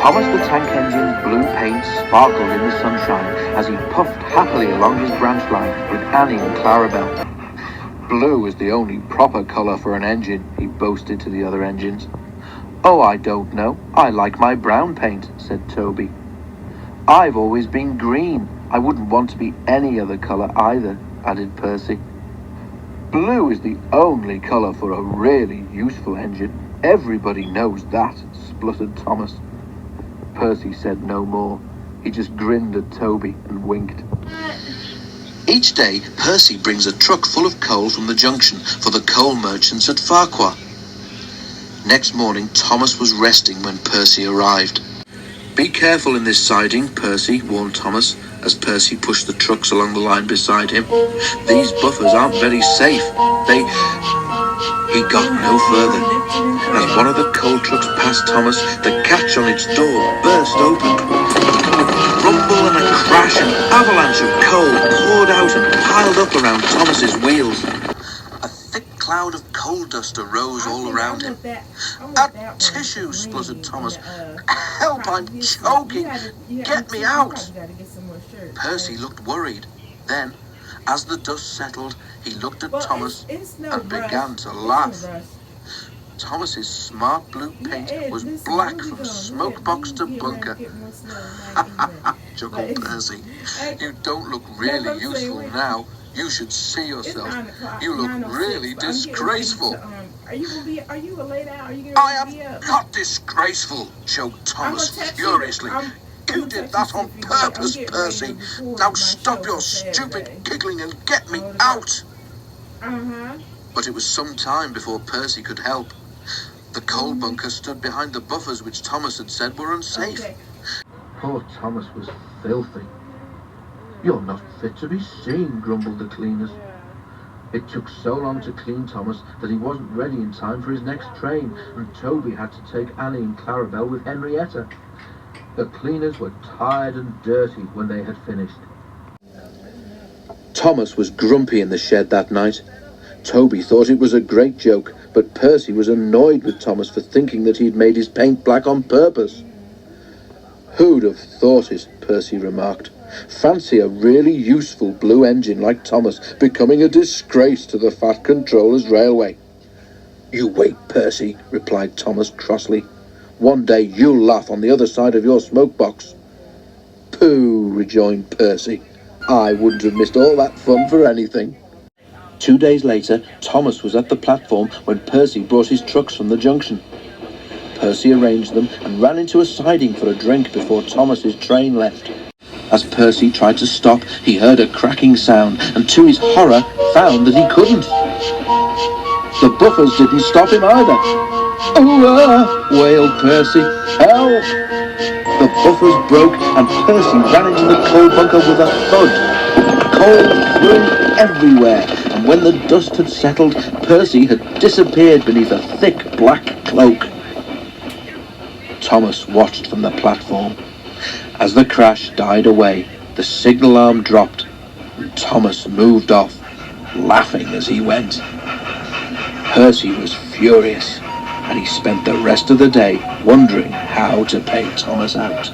Thomas the Tank Engine's blue paint sparkled in the sunshine as he puffed happily along his branch line with Annie and Clarabelle. "Blue is the only proper colour for an engine," he boasted to the other engines. "Oh, I don't know. I like my brown paint," said Toby. "I've always been green. I wouldn't want to be any other colour either," added Percy. "Blue is the only colour for a really useful engine. Everybody knows that," spluttered Thomas. Percy said no more. He just grinned at Toby and winked. Each day, Percy brings a truck full of coal from the junction for the coal merchants at Farquhar. Next morning, Thomas was resting when Percy arrived. "Be careful in this siding, Percy," warned Thomas, as Percy pushed the trucks along the line beside him. "These buffers aren't very safe. He got no further. As one of the coal trucks passed Thomas, the catch on its door burst open. With a rumble and a crash, an avalanche of coal poured out and piled up around Thomas's wheels. A thick cloud of coal dust arose all around him. "A tissue," spluttered Thomas. "Help, I'm choking. Get me out." Percy looked worried. Then, as the dust settled, he looked at Thomas and began to laugh. Thomas's smart blue paint was black from smoke box to bunker. Chuckled Percy. "You don't look really useful now. You should see yourself. You look really disgraceful." Are you a lay down? Are you "I am not disgraceful," choked Thomas furiously. "You did that on purpose, Percy. Now stop your stupid giggling and get me out." But it was some time before Percy could help. The coal bunker stood behind the buffers which Thomas had said were unsafe. Poor Thomas was filthy. "You're not fit to be seen," grumbled the cleaners. It took so long to clean Thomas that he wasn't ready in time for his next train, and Toby had to take Annie and Clarabelle with Henrietta. The cleaners were tired and dirty when they had finished. Thomas was grumpy in the shed that night. Toby thought it was a great joke, but Percy was annoyed with Thomas for thinking that he'd made his paint black on purpose. "Who'd have thought it?" Percy remarked. "Fancy a really useful blue engine like Thomas becoming a disgrace to the Fat Controller's Railway." "You wait, Percy," replied Thomas crossly. "One day you'll laugh on the other side of your smoke box." "Pooh," rejoined Percy. "I wouldn't have missed all that fun for anything." 2 days later, Thomas was at the platform when Percy brought his trucks from the junction. Percy arranged them and ran into a siding for a drink before Thomas's train left. As Percy tried to stop, he heard a cracking sound, and to his horror found that he couldn't. The buffers didn't stop him either. "Oh, wailed Percy. "Help!" The buffers broke, and Percy ran into the coal bunker with a thud. Coal flew everywhere, and when the dust had settled, Percy had disappeared beneath a thick black cloak. Thomas watched from the platform. As the crash died away, the signal arm dropped, and Thomas moved off, laughing as he went. Percy was furious, and he spent the rest of the day wondering how to pay Thomas out.